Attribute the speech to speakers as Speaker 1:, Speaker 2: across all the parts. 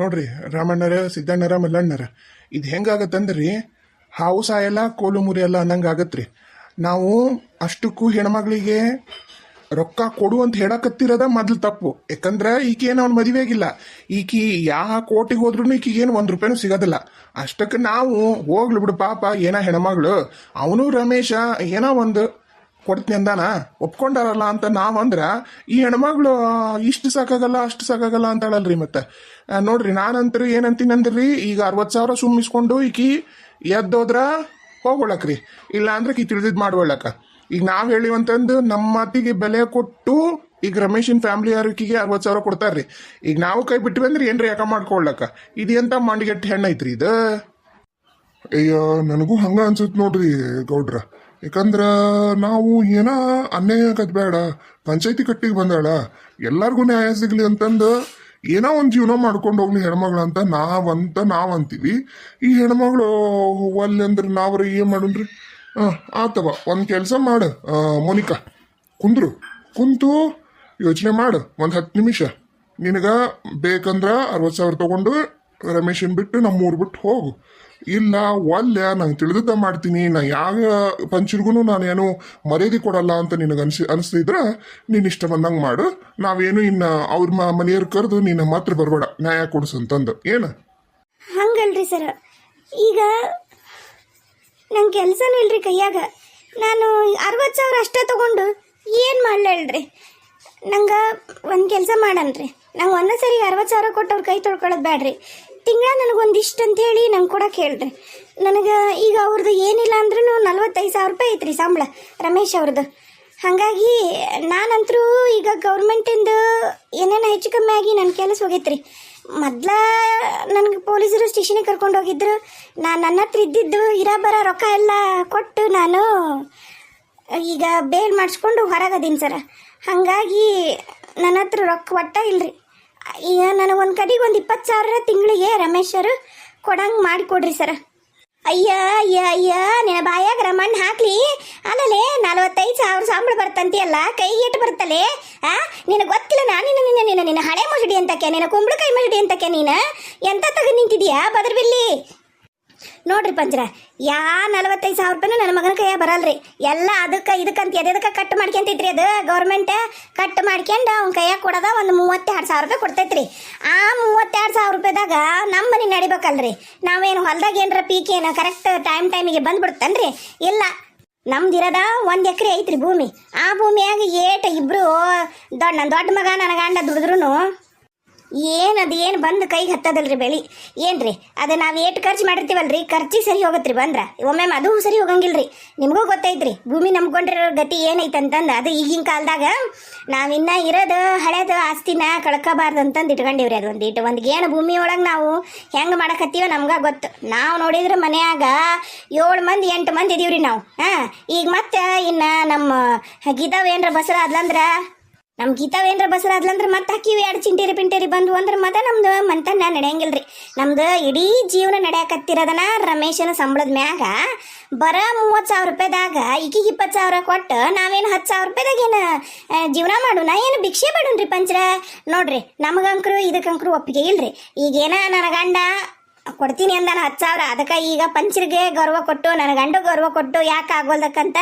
Speaker 1: ನೋಡ್ರಿ ರಾಮಣ್ಣರ ಸಿದ್ದಣ್ಣರ ಮಲ್ಲಣ್ಣರ ಇದು ಹೆಂಗಾಗತ್ತಂದ್ರಿ ಹಾವು ಸಾಯಲ್ಲ ಕೋಲು ಮುರಿಯಲ್ಲ ಅನ್ನಂಗೆ ಆಗತ್ರಿ. ನಾವು ಅಷ್ಟಕ್ಕೂ ಹೆಣ್ಮಗಳಿಗೆ ರೊಕ್ಕ ಕೊಡು ಅಂತ ಹೇಳಕತ್ತಿರೋದ ಮೊದ್ಲು ತಪ್ಪು. ಯಾಕಂದ್ರೆ ಈಕೇನು ಅವ್ನ ಮದುವೆ ಆಗಿಲ್ಲ, ಈಕಿ ಯಾವ ಕೋಟಿಗೆ ಹೋದ್ರು ಈಕಿಗೇನು ₹1 ಸಿಗೋದಿಲ್ಲ. ಅಷ್ಟಕ್ಕೆ ನಾವು ಹೋಗ್ಲಿ ಬಿಡು ಪಾಪ ಏನೋ ಹೆಣ್ಮಗಳು, ಅವನು ರಮೇಶ ಏನೋ ಒಂದು ಕೊಡ್ತೀನಿ ಅಂದಾನ ಒಪ್ಕೊಂಡಾರಲ್ಲ ಅಂತ ನಾವಂದ್ರ ಈ ಹೆಣ್ಮಗಳು ಇಷ್ಟು ಸಾಕಾಗಲ್ಲ ಅಷ್ಟು ಸಾಕಾಗಲ್ಲ ಅಂತಾಳಲ್ರಿ. ಮತ್ತೆ ನೋಡ್ರಿ ನಾನಂತರೂ ಏನಂತೀನಿ ಅಂದ್ರಿ, ಈಗ 60,000 ಸುಮ್ಮಿಸ್ಕೊಂಡು ಈಕಿ ಎದ್ದೋದ್ರ ಹೋಗ್ಕೊಳಕ್ರಿ, ಇಲ್ಲ ಅಂದ್ರೆ ಈಕಿ ತಿಳಿದಿದ್ ಮಾಡ್ಕೊಳಕ. ಈಗ ನಾವ್ ಹೇಳಿವಂತಂದು ನಮ್ಮ ಮಾತಿಗೆ ಬೆಲೆ ಕೊಟ್ಟು ಈಗ ರಮೇಶನ್ ಫ್ಯಾಮಿಲಿ ಯಾರಿಕಿಗೆ 60,000 ಕೊಡ್ತಾರ್ರಿ. ಈಗ ನಾವು ಕೈ ಬಿಟ್ವಿ ಅಂದ್ರೆ ಏನ್ರಿ ಯಾಕ ಮಾಡ್ಕೊಳಕ. ಇದು ಎಂತ ಮಂಡಿಗೆಟ್ಟ ಹೆಣ್ಣೈತ್ರಿ ಇದು.
Speaker 2: ಅಯ್ಯೋ ನನಗೂ ಹಂಗ ಅನ್ಸುತ್ತೆ ನೋಡ್ರಿ ಗೌಡ್ರ. ಯಾಕಂದ್ರ ನಾವು ಏನ ಅನ್ಯಾಯ ಆಗದ್ ಬೇಡ, ಪಂಚಾಯತಿ ಕಟ್ಟಿಗೆ ಬಂದಾಳ, ಎಲ್ಲಾರ್ಗು ನ್ಯಾಯ ಸಿಗ್ಲಿ ಅಂತಂದು ಏನೋ ಒಂದು ಜೀವನ ಮಾಡ್ಕೊಂಡು ಹೋಗ್ಲಿ ಹೆಣ್ಮಗಳಂತ ನಾವಂತೀವಿ. ಈ ಹೆಣ್ಮಗಳು ಒಲ್ಲೆ ಅಂದ್ರೆ ನಾವ್ರ ಏನ್ ಮಾಡುನ್ರಿ? ಆತವ ಒಂದ್ ಕೆಲಸ ಮಾಡು ಮೋನಿಕಾ, ಕುಂತು ಯೋಚನೆ ಮಾಡು ಒಂದ್ 10 ನಿಮಿಷ. ನಿನಗ ಬೇಕಂದ್ರ 60,000 ತಗೊಂಡು ರಮೇಶನ್ ಬಿಟ್ಟು ನಮ್ಮೂರ್ ಬಿಟ್ಟು ಹೋಗು. ಇಲ್ಲ ಒಲ್ಲೆ ನಂಗೆ ತಿಳಿದ ಮಾಡ್ತೀನಿ, ನಾ ಯಾವ ಪಂಚರಿಗೂ ನಾನೇನು ಮರ್ಯಾದೆ ಕೊಡಲ್ಲ ಅಂತ ನಿನಗೆ ಅನಿಸ್ತಿದ್ರ ನೀನ್ ಇಷ್ಟ ಬಂದಂಗೆ ಮಾಡು. ನಾವೇನು ಇನ್ನ ಅವ್ರ ಮನೆಯವ್ರ ಕರೆದು ನೀನು ಮಾತ್ರ ಬರಬೇಡ ನ್ಯಾಯ ಕೊಡಿಸಂತಂದು. ಏನು
Speaker 3: ಹಂಗಲ್ರಿ ಸರ್, ಈಗ ನಂಗೆ ಕೆಲಸನೂ ಇಲ್ರಿ ಕೈಯಾಗ. ನಾನು 60,000 ಅಷ್ಟೇ ತಗೊಂಡು ಏನು ಮಾಡ್ಲಿ ಹೇಳ್ರಿ? ನಂಗೆ ಒಂದು ಕೆಲಸ ಮಾಡನ್ರಿ, ನಂಗೆ ಒಂದೇ ಸರಿ 60,000 ಕೊಟ್ಟು ಅವ್ರ ಕೈ ತೊಳ್ಕೊಳ್ಳೋದು ಬೇಡ್ರಿ. ತಿಂಗಳ ನನಗೊಂದಿಷ್ಟು ಅಂತೇಳಿ ನಂಗೆ ಕೊಡಕ್ಕೆ ಹೇಳ್ರಿ. ನನಗೆ ಈಗ ಅವ್ರದ್ದು ಏನಿಲ್ಲ ಅಂದ್ರೂ 45,000 ಐತ್ರಿ ಸಂಬಳ ರಮೇಶ್ ಅವ್ರದ್ದು. ಹಾಗಾಗಿ ನಾನಂತರೂ ಈಗ ಗೌರ್ಮೆಂಟಿಂದ ಏನೇನು ಹೆಚ್ಚು ಕಮ್ಮಿ ಆಗಿ ನನ್ನ ಕೆಲಸ ಹೋಗೈತ್ರಿ. ಮೊದ್ಲ ನನಗೆ ಪೊಲೀಸರು ಸ್ಟೇಷನಿಗೆ ಕರ್ಕೊಂಡು ಹೋಗಿದ್ರು. ನನ್ನ ಹತ್ರ ಇದ್ದಿದ್ದು ಇರಾಬರ ರೊಕ್ಕ ಎಲ್ಲ ಕೊಟ್ಟು ನಾನು ಈಗ ಬೇಲ್ ಮಾಡಿಸ್ಕೊಂಡು ಹೊರಗದೀನಿ ಸರ. ಹಾಗಾಗಿ ನನ್ನ ಹತ್ರ ರೊಕ್ಕ ಒಟ್ಟ ಇಲ್ರಿ. ಈಗ ನನಗೆ ಒಂದು ಕಡೆಗೆ ಒಂದು 20,000 ತಿಂಗಳಿಗೆ ರಮೇಶರು ಕೊಡಂಗೆ ಮಾಡಿಕೊಡ್ರಿ ಸರ. ಅಯ್ಯ ಅಯ್ಯ ಅಯ್ಯ ನಿನ್ನ ಬಾಯಾಗ ಮಣ್ಣು ಹಾಕ್ಲಿ. ಅಲ್ಲಲೇ 45,000 ಸಂಬಳ ಬರ್ತಂತಿಯಲ್ಲ, ಕೈಗೆ ಏಟು ಬರ್ತಲೇ? ನಿನಗೆ ಗೊತ್ತಿಲ್ಲ ನಾನು ನಿನ್ನ ಹಳೆ ಮಸಡಿ ಅಂತಕ್ಕೆ, ನಿನ್ನ ಕುಂಬಳಕಾಯಿ ಮಸಡಿ ಅಂತಕ್ಕೆ ನೀನು ಎಂತ ತೆಗೆದು ನಿಂತಿದ್ಯಾ ಬದರ್ಬಿಲ್ಲಿ? ನೋಡ್ರಿ ಪಂಚರ, 45,000 ನನ್ನ ಮಗನ ಕೈಯ ಬರಲ್ರಿ. ಎಲ್ಲ ಇದಕ್ಕಂತ ಎದಕ್ಕೆ ಕಟ್ ಮಾಡ್ಕೊಂತೈತ್ರಿ. ಅದು ಗೌರ್ಮೆಂಟ್ ಕಟ್ ಮಾಡ್ಕೊಂಡು ಅವ್ನ ಕೈಯಾಗ ಕೊಡೋದ ಒಂದು 32,000 ಕೊಡ್ತೈತ್ರಿ. ಆ 32,000 ನಮ್ಮ ಮನೆ ನಡಿಬೇಕಲ್ರಿ. ನಾವೇನು ಹೊಲ್ದಾಗ ಏನರ ಪೀಕ್ ಏನು ಕರೆಕ್ಟ್ ಟೈಮಿಗೆ ಬಂದ್ಬಿಡ್ತನ್ರಿ? ಇಲ್ಲ, ನಮ್ದಿರದ 1 ಎಕರೆ ಐತ್ರಿ ಭೂಮಿ. ಆ ಭೂಮಿಯಾಗ ಇಬ್ರು ನನ್ನ ದೊಡ್ಡ ಮಗ ನನ್ನ ಗಂಡ ದುಡಿದ್ರು ಏನು ಬಂದು ಕೈಗೆ ಹತ್ತದಲ್ರಿ ಬೆಳಿ. ಏನ್ರಿ ಅದು ನಾವು ಏಟು ಖರ್ಚು ಮಾಡಿರ್ತೀವಲ್ರಿ, ಖರ್ಚಿಗೆ ಸರಿ ಹೋಗತ್ರಿ. ಬಂದ್ರ ಒಮ್ಮೆ ಅದು ಸರಿ ಹೋಗಂಗಿಲ್ರಿ. ನಿಮಗೂ ಗೊತ್ತೈತ್ರಿ ಭೂಮಿ ನಂಬ್ಕೊಂಡಿರೋ ಗತಿ ಏನೈತಂತಂದು. ಅದು ಈಗಿನ ಕಾಲದಾಗ ನಾವಿನ್ನ ಇರೋದು ಹಳೇದು ಆಸ್ತಿನ ಕಳ್ಕೋಬಾರ್ದು ಅಂತಂದು ಇಟ್ಕೊಂಡಿವ್ರಿ. ಅದು ಒಂದು ಗೇಣು ಭೂಮಿ ಒಳಗೆ ನಾವು ಹೆಂಗೆ ಮಾಡಕತ್ತೀವೋ ನಮ್ಗೆ ಗೊತ್ತು. ನಾವು ನೋಡಿದ್ರೆ ಮನ್ಯಾಗ 7 ಮಂದಿ 8 ಮಂದಿ ಇದೀವ್ರಿ ನಾವು. ಈಗ ಮತ್ತೆ ಇನ್ನು ನಮ್ಮ ಗೀತಾವೇನ್ರ ಬಸರಾದ್ಲಂದ್ರೆ ಮತ್ತೆ ಹಾಕಿವಿ 2 ಚಿಂಟೇರಿ ಪಿಂಟೇರಿ ಬಂದು ಅಂದ್ರೆ ಮತ್ತೆ ನಮ್ದು ಮಂತನ್ನ ನಡೆಯಂಗಿಲ್ರಿ. ನಮ್ದು ಇಡೀ ಜೀವನ ನಡೆಯಕತ್ತಿರೋದನ ರಮೇಶನ ಸಂಬಳದ ಮ್ಯಾಗ ಬರ 30,000 ಈಕಿಗೆ 20,000 ಕೊಟ್ಟು ನಾವೇನು 10,000 ಏನು ಜೀವನ ಮಾಡೋಣ? ಏನು ಭಿಕ್ಷೆ ಬೇಡನ್ರಿ ಪಂಚರ? ನೋಡ್ರಿ ನಮಗಂಕರು ಇದಕ್ಕಂಕರು ಒಪ್ಪಿಗೆ ಇಲ್ರಿ. ಈಗೇನ ನನ್ನ ಗಂಡ ಕೊಡ್ತೀನಿ ಅಂದಾನ 10,000, ಅದಕ್ಕೆ ಈಗ ಪಂಚರಿಗೆ ಗೌರವ ಕೊಟ್ಟು ನನ್ನ ಗಂಡು ಗೌರವ ಕೊಟ್ಟು ಯಾಕೆ ಆಗೋಲ್ದಕ್ಕಂತ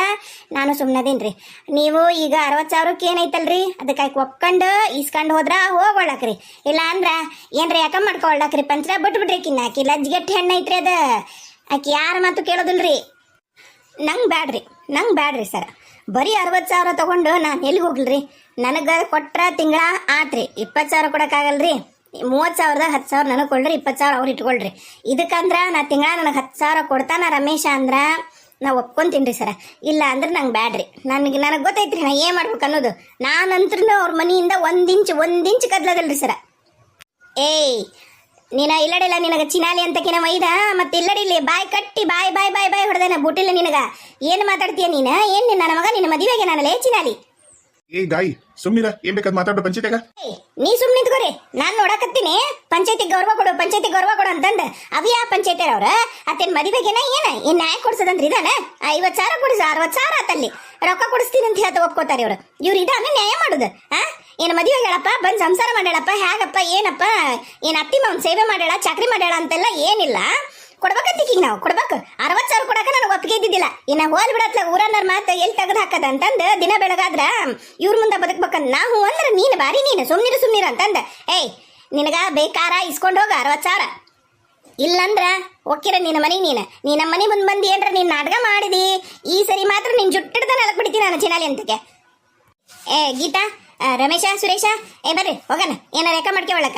Speaker 3: ನಾನು ಸುಮ್ಮನದೀನ್ರಿ. ನೀವು ಈಗ 60,000 ಏನೈತಲ್ರಿ ಅದಕ್ಕೆ ಒಪ್ಕೊಂಡು ಇಸ್ಕೊಂಡು ಹೋದ್ರ ಹೋಗೊಳ್ಳಕ್ರಿ. ಇಲ್ಲ ಅಂದ್ರೆ ಏನ್ರಿ ಯಾಕ ಮಾಡ್ಕೊಳಕ್ರಿ ಪಂಚರ? ಬಿಟ್ಬಿಡ್ರಿ ಆಕಿ ಲಜ್ಜಿಗೆಟ್ಟು ಹೆಣ್ಣೈತ್ರಿ. ಅದು ಆಕಿ ಯಾರ ಮಾತು ಕೇಳೋದಿಲ್ರಿ. ನಂಗೆ ಬ್ಯಾಡ್ರಿ ಸರ್. ಬರೀ 60,000 ತಗೊಂಡು ನಾನು ಎಲ್ಲಿಗೆ ಹೋಗ್ಲ್ರಿ? ನನಗೆ ಕೊಟ್ರ ತಿಂಗಳ ಆತ್ರಿ, 20,000 ಕೊಡೋಕ್ಕಾಗಲ್ರಿ. 30,000 10,000 ನನಗೆ ಕೊಡ್ರಿ, 20,000 ಅವ್ರು ಇಟ್ಕೊಳ್ರಿ. ಇದಕ್ಕಂದ್ರ ನಾ ತಿಂಗಳ ನನಗೆ 10,000 ಕೊಡ್ತಾನ ರಮೇಶ ಅಂದ್ರ ನಾ ಒಪ್ಕೊಂತೀನಿ ಸರ. ಇಲ್ಲ ಅಂದ್ರೆ ನಂಗೆ ಬ್ಯಾಡ್ರಿ. ನನಗೆ ಗೊತ್ತೈತ್ರಿ ನಾ ಏನು ಮಾಡ್ಬೇಕು ಅನ್ನೋದು. ನಾನಂತ್ರ ಅವ್ರ ಮನೆಯಿಂದ ಒಂದ್ ಇಂಚ್ ಕದ್ಲದಲ್ರಿ ಸರ. ಏಯ್ ನೀನ ಇಲ್ಲಡಿಲ್ಲ, ನಿನಗೆ ಚಿನಾಲಿ ಅಂತಕಿನ ಮೈದ ಮತ್ತೆ ಇಲ್ಲಡಿಲ್ಲಿ ಬಾಯ್ ಕಟ್ಟಿ ಬಾಯ್ ಬಾಯ್ ಬಾಯ್ ಬಾಯ್ ಹೊಡೆದೇನ ಬುಟ್ಟಿಲ್ಲ ನಿನಗ. ಏನು ಮಾತಾಡ್ತೀಯ ನೀನು? ಏನು ನನ್ನ ಮಗ ನಿನ್ನ ಮದುವೆಗೆ ನಾನಲ್ಲೇ ಚಿನಾಲಿ?
Speaker 1: ಏ ಗಾಯಿ ಸುಮ್ನಿರ, ಏನ್ ಬೇಕಾದ್ ಮಾತಾಡೋ ಪಂಚಾಯತ್ಯಾಗ.
Speaker 3: ನೀ ಸುಮ್ ನಿಂತ್ಕೋರಿ, ನಾನ್ ನೋಡಕತ್ತೀನಿ. ಪಂಚಾಯತಿ ಗೌರವ ಕೊಡು ಅಂತಂದ ಅವ್ಯಾ ಪಂಚಾಯತಿ ಅವ್ರ ಅತ್ತೇನ್ ಮದುವೆಗೆನ ಏನ್ ನ್ಯಾಯ ಕೊಡ್ಸದಂದ್ರೆ ಇದಾನ? 50,000 ಕೊಡಿಸ 60,000 ಆತಲ್ಲಿ ರೊಕ್ಕ ಕೊಡಿಸ್ತೀನಿ ಅಂತ ಹೇಳ್ತಾ ಒಪ್ಕೋತಾರೆ ಇವ್ರು ಇದಾನ ನ್ಯಾಯ ಮಾಡುದು? ಏನು ಮದುವೆ ಹೇಳಪ್ಪ ಬಂದು ಸಂಸಾರ ಮಾಡ್ಯಾಳಪ್ಪ ಹೇಗಪ್ಪ ಏನಪ್ಪ ಏನು ಅತ್ತಿ ಮಾವನ್ ಸೇವೆ ಮಾಡ್ಯಾಳ ಚಾಕ್ರಿ ಮಾಡ್ಯಾಳ ಅಂತೆಲ್ಲ ಏನಿಲ್ಲ ಕೊಡ್ಬೇಕಂತಿಕೀಗ ನಾವು ಕೊಡ್ಬೇಕು 60,000 ಕೊಡಕ ನನಗೆ ಒಪ್ಪಿಗೆ ಇದ್ದಿದ್ದಿಲ್ಲ ಇನ್ನ ಹೋಲ್ ಬಿಡತ್ಲ ಊರನ್ನರ್ ಮಾತು ಎಲ್ಲಿ ತೆಗೆದು ಹಾಕದ ಅಂತಂದು ದಿನ ಬೆಳಗಾದ್ರ ಇವ್ರ ಮುಂದೆ ಬದುಕ್ಬೇಕಂತ ನಾವು ಅಂದ್ರೆ ನೀನು ಬಾರಿ ನೀನು ಸುಮ್ನಿರು ಅಂತಂದ ಏಯ್ ನಿನಗ ಬೇಕಾರ ಇಸ್ಕೊಂಡು ಹೋಗ 60,000 ಇಲ್ಲಂದ್ರ ಒಕ್ಕಿರ ನಿನ್ನ ಮನೆ ನೀ ನಮ್ಮ ಮನೆ ಮುಂದೆ ಬಂದು ಏನ್ರ ನೀನು ನಾಟಕ ಮಾಡಿದಿ ಈ ಸರಿ ಮಾತ್ರ ನಿನ್ ಜುಟ್ಟಿಡ್ದ ನಲಕ್ ಬಿಡ್ತೀನಿ ನಾನು ಚಿನಾಲಿ ಅಂತಕ್ಕೆ ಏ ಗೀತಾ ರಮೇಶ ಸುರೇಶ ಏ ಬರ್ರಿ ಹೋಗಣ ಏನಾರ ರೇಖಾ ಮಾಡ್ಕೊಳಕ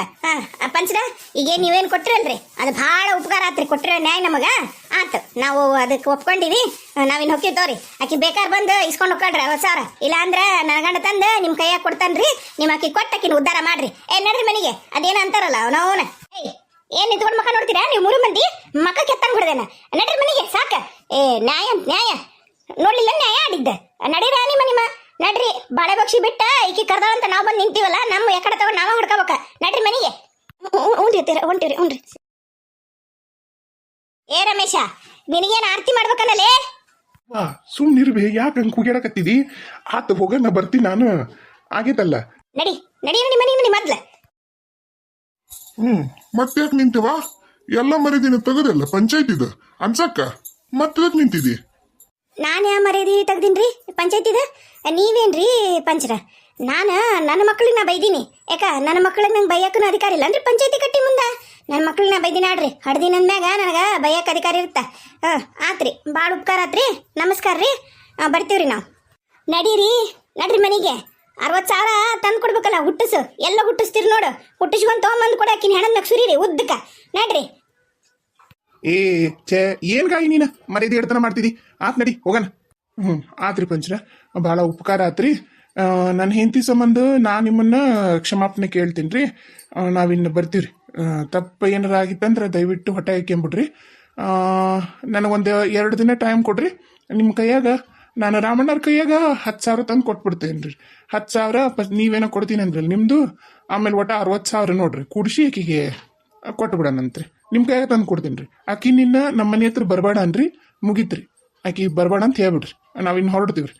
Speaker 3: ಪಂಚದ ಈಗ ನೀವೇನು ಕೊಟ್ಟಿರಲ್ರಿ ಅದು ಭಾಳ ಉಪಕಾರ ಆತ್ರಿ ಕೊಟ್ಟಿರೋ ನ್ಯಾಯ ನಮಗ ಆತು ನಾವು ಅದಕ್ಕೆ ಒಪ್ಕೊಂಡಿವಿ ನಾವಿನ್ ಹೋಗ್ತೀವಿ ತೋರಿ ಆಕಿ ಬೇಕಾರ್ ಬಂದು ಇಸ್ಕೊಂಡು ಹೋಗ್ಕೊಳ್ರಿ 60,000 ಇಲ್ಲ ಅಂದ್ರೆ ನನ್ನ ಗಂಡ ತಂದು ನಿಮ್ಮ ಕೈಯಾಗ ಕೊಡ್ತಾನ್ರಿ ನಿಮ್ಮ ಆಕಿ ಕೊಟ್ಟಾಕಿನ ಉದ್ಧಾರ ಮಾಡ್ರಿ ಏ ನಡ್ರಿ ಮನೆಗೆ ಅದೇನ ಅಂತಾರಲ್ಲ ಅವನವನ ಏನ್ ನಿಂತ್ಕೊಂಡು ಮಕ್ಕ ನೋಡ್ತೀರಾ ನೀವು 3 ಮಂದಿ ಮಕ್ಕ ಕೆತ್ತಂಗ್ ಬಿಡ್ದೇನ ನಡ್ರಿ ಮನೆಗೆ ಸಾಕ ಏ ನ್ಯಾಯ ನೋಡ್ಲಿಲ್ಲ ನ್ಯಾಯ ಆಡಿದ್ದ ನಡೀರ ನಿಮ್ಮ ನಡ್ರಿ ಬಾಳೆ ಬಕ್ಷಿ ಬಿಟ್ಟ ಈಕಿ ಕರ್ದಾವಂತ ನಾವು ಬಂದು ನಿಂತೀವಲ್ಲ ನಮ್ಮ ಎಕಡೆ ತಗೊಂಡು ನಾವ ಹುಡ್ಕೋಬೇಕ ನಡ್ರಿ ಮನೆಗೆ ಹೊಂಟಿವ್ರಿ ಏ ರಮೇಶ ನಿನಗೇನು ಆರತಿ ಮಾಡ್ಬೇಕನ್ನಲೇ
Speaker 1: ಸುಮ್ಮನಿರ್ಬೇ ಯಾಕೆ ಹಂಗೆ ಕುಗ್ಯಾಡಕತ್ತಿದಿ ಆತ ಹೋಗಣ್ಣ ಬರ್ತೀನಿ ನಾನು ಆಗೈತಲ್ಲ
Speaker 3: ನಡಿ ಮನೆ ಮೊದ್ಲ
Speaker 2: ಮತ್ತ್ಯಾಕೆ ನಿಂತಿವ ಎಲ್ಲ ಮರಿದಿನ ತೆಗದಲ್ಲ ಪಂಚಾಯತಿದ ಅನ್ಸಕ್ಕ ಮತ್ತದಕ್ಕೆ ನಿಂತಿದಿ
Speaker 3: ನಾನು ಯಾವ ಮರ್ಯಾದೆ ತೆಗ್ದೀನ್ರಿ ಪಂಚಾಯತಿದ ನೀವೇನ್ರಿ ಪಂಚರ ನಾನು ನನ್ನ ಮಕ್ಳಿಗೆ ನಾ ಬೈದೀನಿ ಯಾಕ ನನ್ನ ಮಕ್ಳಿಗೆ ನಂಗೆ ಬೈಯಕ್ಕೂ ಅಧಿಕಾರ ಇಲ್ಲ ಅಂದ್ರೆ ಪಂಚಾಯತಿ ಕಟ್ಟಿ ಮುಂದೆ ನನ್ನ ಮಕ್ಳಿಗೆ ನಾ ಬೈದಿನ ಆಡ್ರಿ ಹಡ್ದಿನ ಅಂದ್ಮ್ಯಾಗ ನನಗೆ ಬೈಯಕ್ಕೆ ಅಧಿಕಾರ ಇರುತ್ತ ಆತ್ರಿ ಭಾಳ ಉಪಕಾರ ಆತ್ರಿ ನಮಸ್ಕಾರ ರೀ ಬರ್ತೀವ್ರಿ ನಾವು ನಡ್ರಿ ಮನೆಗೆ 60,000 ತಂದು ಕೊಡ್ಬೇಕಲ್ಲ ಹುಟ್ಟಿಸು ಎಲ್ಲ ಹುಟ್ಟಿಸ್ತೀರಿ ನೋಡು ಹುಟ್ಟಿಸ್ಕೊಂಡು ತೊಗೊಂಬಂದು ಕೊಡಾಕಿನ ಹೆಣದ ಸುರೀರಿ ಉದ್ದಕ್ಕ ನಡ್ರಿ
Speaker 1: ಏ ಛೇ ಏನ್ ಗಾಯಿ ನೀನು ಮರ್ಯಾದೆ ಹಿಡ್ತನ ಮಾಡ್ತಿದಿ ಆತ್ ನಡಿ ಹೋಗಣ ಆತ್ರಿ ಪಂಚರ ಭಾಳ ಉಪಕಾರ ಆತ್ರಿ ನನ್ನ ಹೆಂಡತಿ ಸಂಬಂಧ ನಾ ನಿಮ್ಮನ್ನ ಕ್ಷಮಾಪಣೆ ಕೇಳ್ತೀನಿ ರೀ ನಾವಿನ್ನು ಬರ್ತೀವ್ರಿ ತಪ್ಪು ಏನಾರ ಆಗಿತ್ತಂದ್ರೆ ದಯವಿಟ್ಟು ಹೊಟ್ಟೆ ಹಾಕ್ಯಂಬಿಡ್ರಿ ನನಗೊಂದು 2 ದಿನ ಟೈಮ್ ಕೊಡ್ರಿ ನಿಮ್ಮ ಕೈಯಾಗ ನಾನು ರಾಮಣ್ಣವ್ರ ಕೈಯಾಗ 10,000 ತಂದು ಕೊಟ್ಬಿಡ್ತೇನೆ ರೀ 10,000 ನೀವೇನೋ ಕೊಡ್ತೀನಿ ಅಂದ್ರಲ್ಲ ನಿಮ್ಮದು ಆಮೇಲೆ ಒಟ್ಟು 60,000 ನೋಡ್ರಿ ಕೂಡಿಸಿ ಆಕಿಗೆ ಕೊಟ್ಬಿಡೋಣಂತ್ರಿ ನಿಮ್ಮ ಕೈಯಾಗ ತಂದು ಕೊಡ್ತೀನಿ ರೀ ಆಕಿ ನಿನ್ನ ನಮ್ಮ ಮನೆ ಹತ್ರ ಬರಬೇಡ ಅನ್ರಿ ಮುಗೀತ್ರಿ ಆಕಿ ಬರಬೇಡ ಅಂತ ಹೇಳ್ಬಿಡ್ರಿ ನಾವಿನ್ನು ಹೊರಡ್ತೀವ್ರಿ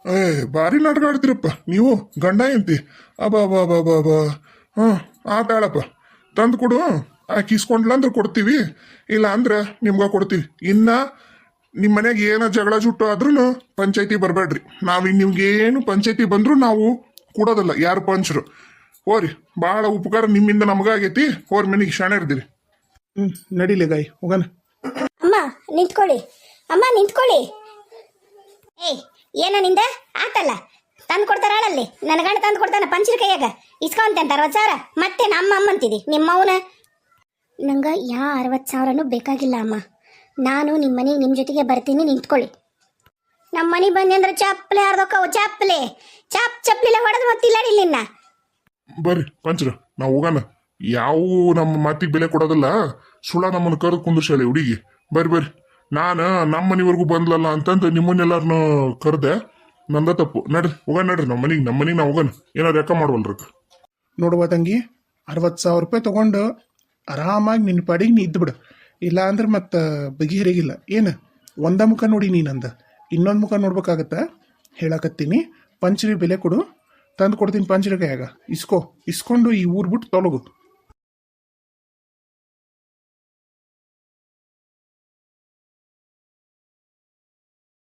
Speaker 2: ಏ ಭಾರಿ ನಾಟಕ ಆಡ್ತೀರಪ್ಪ ನೀವು ಗಂಡ ಎಂತಿ ಅಬಾ ಆತಾಳಪ್ಪ ತಂದು ಕೊಡು ಆಕೆ ಇಸ್ಕೊಂಡ್ಲ ಅಂದ್ರೆ ಕೊಡ್ತೀವಿ ಇಲ್ಲ ಅಂದ್ರೆ ನಿಮ್ಗೆ ಕೊಡ್ತೀವಿ ಇನ್ನ ನಿಮ್ಮ ಮನೆಗೆ ಏನೋ ಜಗಳ ಜುಟ್ಟು ಆದ್ರೂ ಪಂಚಾಯತಿ ಬರಬೇಡ್ರಿ ನಿಮ್ಗೆ ಏನು ಪಂಚಾಯತಿ ಬಂದ್ರು ನಾವು ಕೊಡೋದಲ್ಲ ಯಾರು ಪಂಚರು ಹೋರಿ ಭಾಳ ಉಪಕಾರ ನಿಮ್ಮಿಂದ ನಮಗಾಗೈತಿ ಹೋರಿ ಮನೆಗೆ ಶಾಣೆ ಇರ್ದಿರಿ
Speaker 1: ನಡಿಲೆ ಗಾಯಿ ಹೋಗೋಣ
Speaker 3: ಅಮ್ಮ ನಿಂತ್ಕೊಳ್ಳಿ ಏಯ್ ಏನ ನಿಂದ ಆತಲ್ಲ ತಂದು ಕೊಡ್ತಾರಳಲ್ಲಿ ನನ್ನ ಗಂಡ ತಂದು ಕೊಡ್ತಾನ ಪಂಚರ ಕೈಯಾಗ ಇಸ್ಕೊಂತೆ ಅಂತ 60,000 ಮತ್ತೆ ನಮ್ಮ ಅಮ್ಮ ಅಂತಿದಿ ನಿಮ್ಮವನ ನಂಗೆ 60,000 ಬೇಕಾಗಿಲ್ಲ ಅಮ್ಮ ನಾನು ನಿಮ್ಮ ಮನೆಗೆ ನಿಮ್ಮ ಜೊತೆಗೆ ಬರ್ತೀನಿ ನಿಂತ್ಕೊಳ್ಳಿ ನಮ್ಮ ಮನೆಗೆ ಬಂದೆ ಅಂದ್ರೆ ಚಪ್ಪಲೆ ಹರಿದೋಕವು ಚಪ್ಪಲಿಲ್ಲ ಹೊಡೆದು ಮತ್ತಿಲ್ಲ ನಿನ್ನ
Speaker 2: ಬರ್ರಿ ಪಂಚರ ನಾವು ಹೋಗೋಣ ಯಾವ ನಮ್ಮ ಮಾತಿಗೆ ಬೆಲೆ ಕೊಡೋದಿಲ್ಲ ಸುಳ ನಮ್ಮನ್ನು ಕರೆದು ಕುಂದ್ರಶಾಲೆ ಹುಡುಗಿ ಬರ್ರಿ ನಾನು ನಮ್ಮ ಮನೆವರೆಗೂ ಬಂದ್ಲಲ್ಲ ಅಂತಂದು ನಿಮ್ಮನ್ನೆಲ್ಲಾರನ್ನು ಕರೆದೆ ನಂದ ತಪ್ಪು ನಡ್ರಿ ನಮ್ಮ ಮನೆಗೆ ನಾವು ಹೋಗೋಣ ಏನಾರು ಲೆಕ್ಕ ಮಾಡುವಲ್ರಕ್ಕ
Speaker 1: ನೋಡುವ ತಂಗಿ 60,000 ರೂಪಾಯಿ ತಗೊಂಡು ಆರಾಮಾಗಿ ನಿನ್ನ ಪಾಡಿಗೆ ನೀ ಇದ್ದು ಬಿಡು ಇಲ್ಲ ಅಂದ್ರೆ ಮತ್ತೆ ಬಗೆಹರಿಗಿಲ್ಲ ಏನು ಒಂದ ಮುಖ ನೋಡಿ ನೀನಂದ ಇನ್ನೊಂದು ಮುಖ ನೋಡ್ಬೇಕಾಗತ್ತ ಹೇಳಕತ್ತೀನಿ ಪಂಚರಿ ಬೆಲೆ ಕೊಡು ತಂದು ಕೊಡ್ತೀನಿ ಪಂಚರ ಕೈಯಾಗ ಇಸ್ಕೊಂಡು ಈ ಊರು ಬಿಟ್ಟು ತೊಲಗು